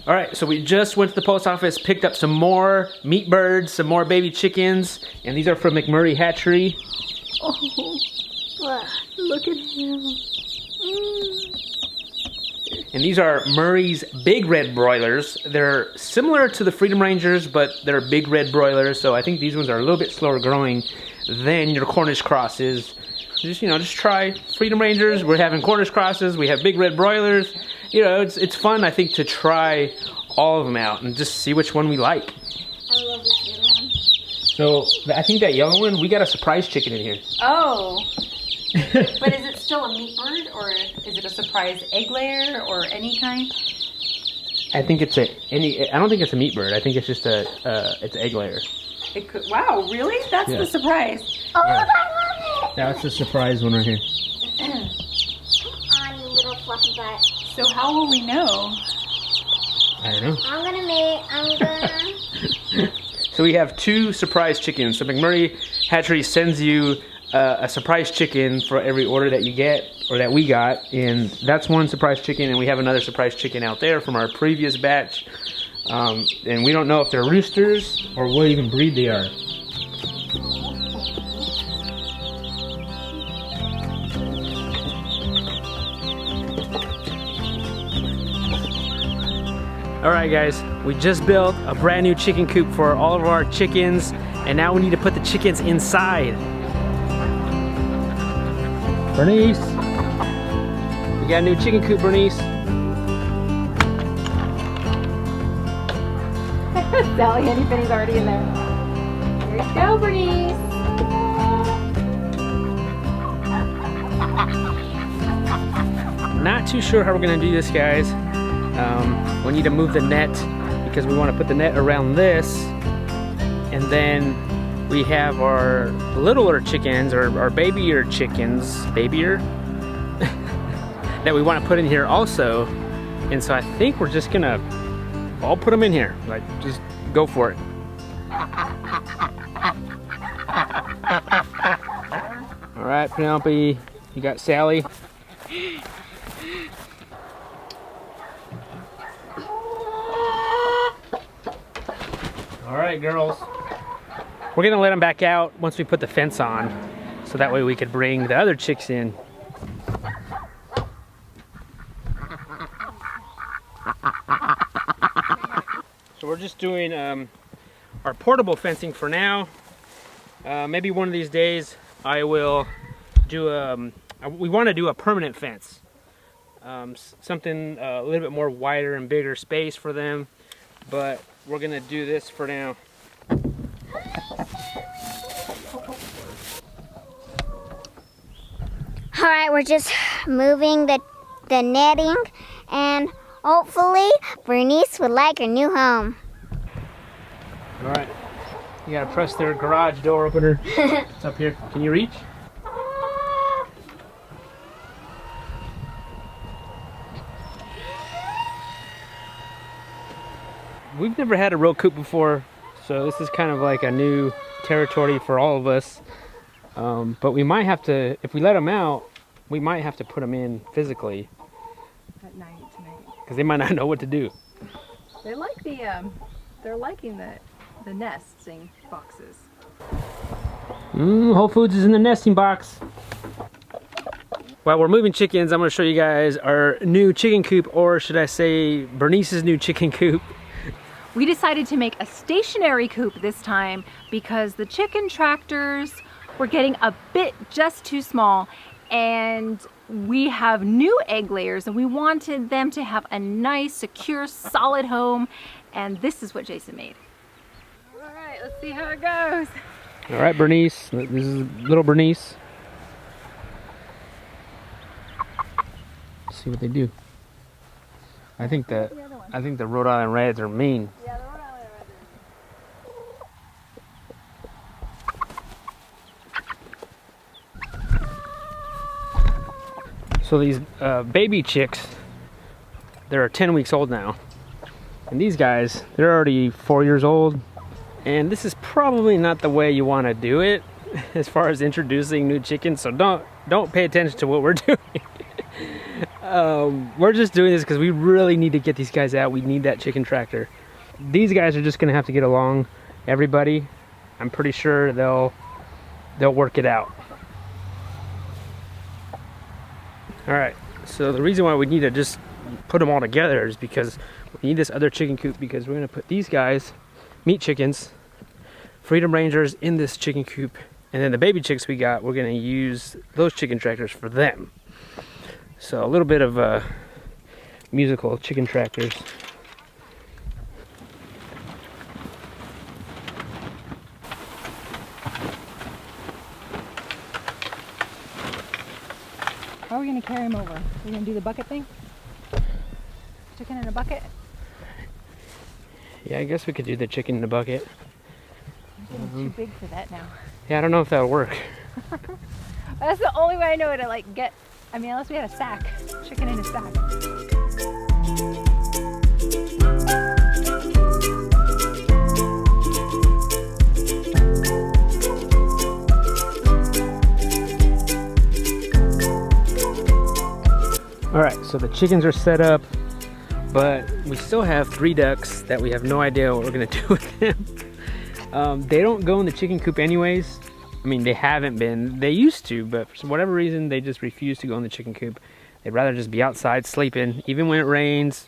All right, so we just went to the post office, picked up some more meat birds, some more baby chickens, and these are from McMurray Hatchery. Oh, look at him. And these are Murray's big red broilers. They're similar to the Freedom Rangers, but they're big red broilers, so I think these ones are a little bit slower growing than your Cornish crosses. Just try Freedom Rangers. We're having Cornish crosses. We have big red broilers. You know, it's fun, I think, to try all of them out and just see which one we like. I love this little one. So, I think that yellow one, we got a surprise chicken in here. Oh. But is it still a meat bird, or is it a surprise egg layer, or any kind? I think it's I don't think it's a meat bird. I think it's just it's egg layer. It could, wow, really? That's the surprise. Oh, Yeah. I love it! That's the surprise one right here. Come on, you little fluffy butt. So how will we know? I don't know. I'm gonna So we have 2 surprise chickens. So McMurray Hatchery sends you a surprise chicken for every order that you get, or that we got, and that's one surprise chicken, and we have another surprise chicken out there from our previous batch. And we don't know if they're roosters or what even breed they are. Alright guys, we just built a brand new chicken coop for all of our chickens, and now we need to put the chickens inside. Bernice! We got a new chicken coop, Bernice. Sally Henny Penny's already in there. Here you go, Bernice. Not too sure how we're gonna do this, guys. We need to move the net because we want to put the net around this, and then we have our littler chickens, or our babyer chickens, that we want to put in here also. And so I think we're just gonna all put them in here. Like, just go for it. All right, Penelope, you got Sally. All right, girls. We're gonna let them back out once we put the fence on, so that way we could bring the other chicks in. So we're just doing our portable fencing for now. Maybe one of these days I will do we want to do a permanent fence. Something a little bit more wider and bigger space for them, but we're gonna do this for now. Alright, we're just moving the netting, and hopefully Bernice would like her new home. All right, you gotta press their garage door opener. It's up here. Can you reach? We've never had a row coop before, so this is kind of like a new territory for all of us. But we might have to, if we let them out, we might have to put them in physically. At night tonight. Because they might not know what to do. They like they're liking the nesting boxes. Whole Foods is in the nesting box. While we're moving chickens, I'm going to show you guys our new chicken coop, or should I say Bernice's new chicken coop. We decided to make a stationary coop this time because the chicken tractors were getting a bit just too small, and we have new egg layers and we wanted them to have a nice, secure, solid home, and this is what Jason made. All right, let's see how it goes. All right, Bernice, this is little Bernice. Let's see what they do. I think the Rhode Island Reds are mean. Yeah, the Rhode Island Reds. So these baby chicks, they're 10 weeks old now. And these guys, they're already 4 years old. And this is probably not the way you want to do it as far as introducing new chickens. So don't pay attention to what we're doing. We're just doing this because we really need to get these guys out. We need that chicken tractor. These guys are just gonna have to get along. Everybody, I'm pretty sure they'll work it out. All right, so the reason why we need to just put them all together is because we need this other chicken coop, because we're gonna put these guys, meat chickens, Freedom Rangers, in this chicken coop, and then the baby chicks we got, we're gonna use those chicken tractors for them. So a little bit of musical chicken tractors. How are we gonna carry him over? We're gonna do the bucket thing? Chicken in a bucket? Yeah, I guess we could do the chicken in a bucket. I'm getting too big for that now. Yeah, I don't know if that'll work. That's the only way I know to like get, I mean, unless we had a sack. Chicken in a sack. All right, so the chickens are set up, but we still have 3 ducks that we have no idea what we're gonna do with them. They don't go in the chicken coop anyways. I mean, they haven't been. They used to, but for whatever reason, they just refuse to go in the chicken coop. They'd rather just be outside sleeping. Even when it rains,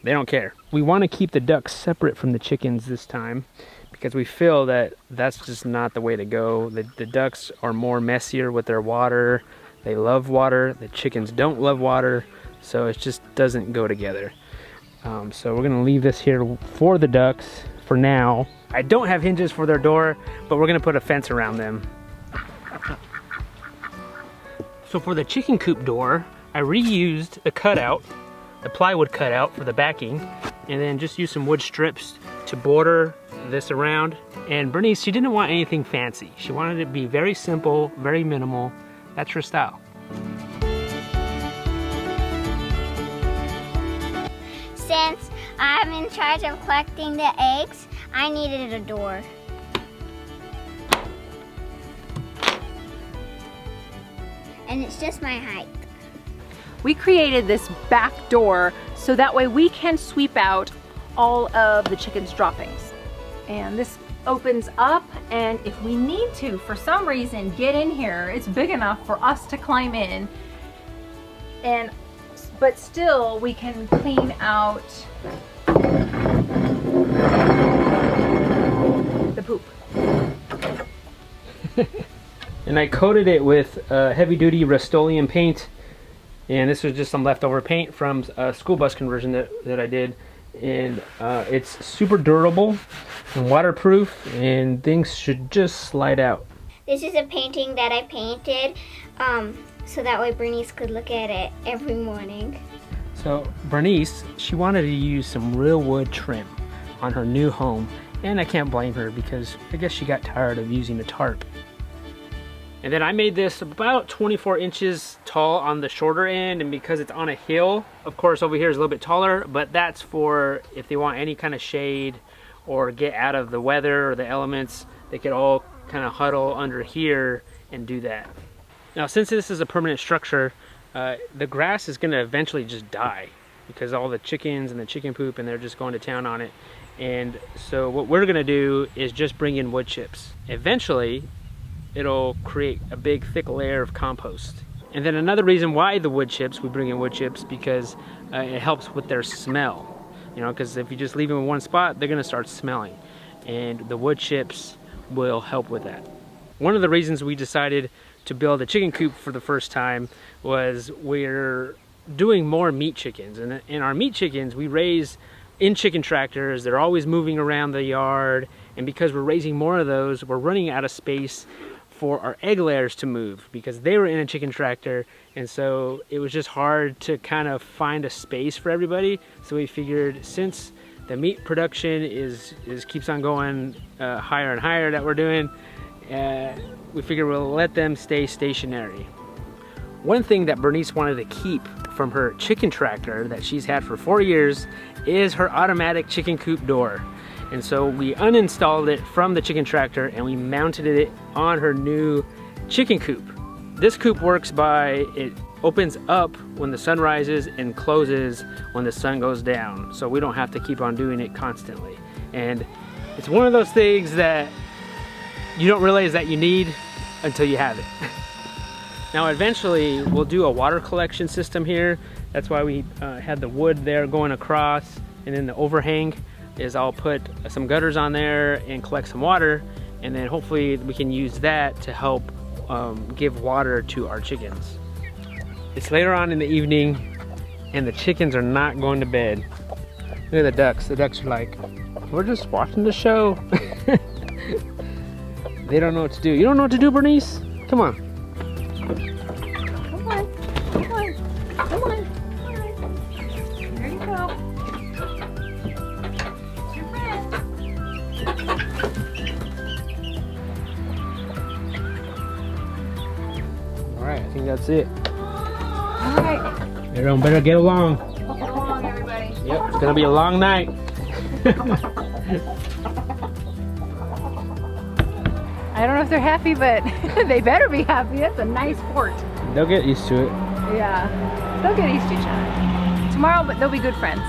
they don't care. We want to keep the ducks separate from the chickens this time, because we feel that that's just not the way to go. The ducks are more messier with their water. They love water. The chickens don't love water, so it just doesn't go together. So we're gonna leave this here for the ducks for now. I don't have hinges for their door, but we're gonna put a fence around them. So for the chicken coop door, I reused a cutout, the plywood cutout for the backing, and then just used some wood strips to border this around. And Bernice, she didn't want anything fancy. She wanted it to be very simple, very minimal. That's her style. Since I'm in charge of collecting the eggs, I needed a door. And it's just my height. We created this back door so that way we can sweep out all of the chicken's droppings. And this opens up, and if we need to, for some reason, get in here, it's big enough for us to climb in, but still we can clean out the poop. And I coated it with heavy-duty Rust-Oleum paint, and this was just some leftover paint from a school bus conversion that I did, and it's super durable and waterproof, and things should just slide out. This is a painting that I painted so that way Bernice could look at it every morning. So Bernice, she wanted to use some real wood trim on her new home, and I can't blame her because I guess she got tired of using the tarp. And then I made this about 24 inches tall on the shorter end, and because it's on a hill, of course over here is a little bit taller, but that's for if they want any kind of shade or get out of the weather or the elements, they could all kind of huddle under here and do that. Now since this is a permanent structure, the grass is going to eventually just die because all the chickens and the chicken poop, and they're just going to town on it. And so what we're going to do is just bring in wood chips. Eventually it'll create a big thick layer of compost. And then another reason why the wood chips, we bring in wood chips, because it helps with their smell. You know, because if you just leave them in one spot, they're gonna start smelling. And the wood chips will help with that. One of the reasons we decided to build a chicken coop for the first time was we're doing more meat chickens. And in our meat chickens, we raise in chicken tractors. They're always moving around the yard. And because we're raising more of those, we're running out of space for our egg layers to move because they were in a chicken tractor, and so it was just hard to kind of find a space for everybody. So we figured, since the meat production keeps on going higher and higher that we're doing, we figured we'll let them stay stationary. One thing that Bernice wanted to keep from her chicken tractor that she's had for 4 years is her automatic chicken coop door. And so we uninstalled it from the chicken tractor and we mounted it on her new chicken coop. This coop works by, it opens up when the sun rises and closes when the sun goes down. So we don't have to keep on doing it constantly. And it's one of those things that you don't realize that you need until you have it. Now eventually we'll do a water collection system here. That's why we had the wood there going across, and then the overhang is I'll put some gutters on there and collect some water, and then hopefully we can use that to help give water to our chickens. It's later on in the evening and the chickens are not going to bed. Look at the ducks. The ducks are like, we're just watching the show. They don't know what to do. You don't know what to do, Bernice? Come on. Come on. Come on. Come on. All right. There you go. It's your friend. All right, I think that's it. All right. Everyone better get along. Come on, everybody. Yep, it's gonna be a long night. I don't know if they're happy, but they better be happy. That's a nice fort. They'll get used to it. Yeah, they'll get used to each other. Tomorrow, but they'll be good friends.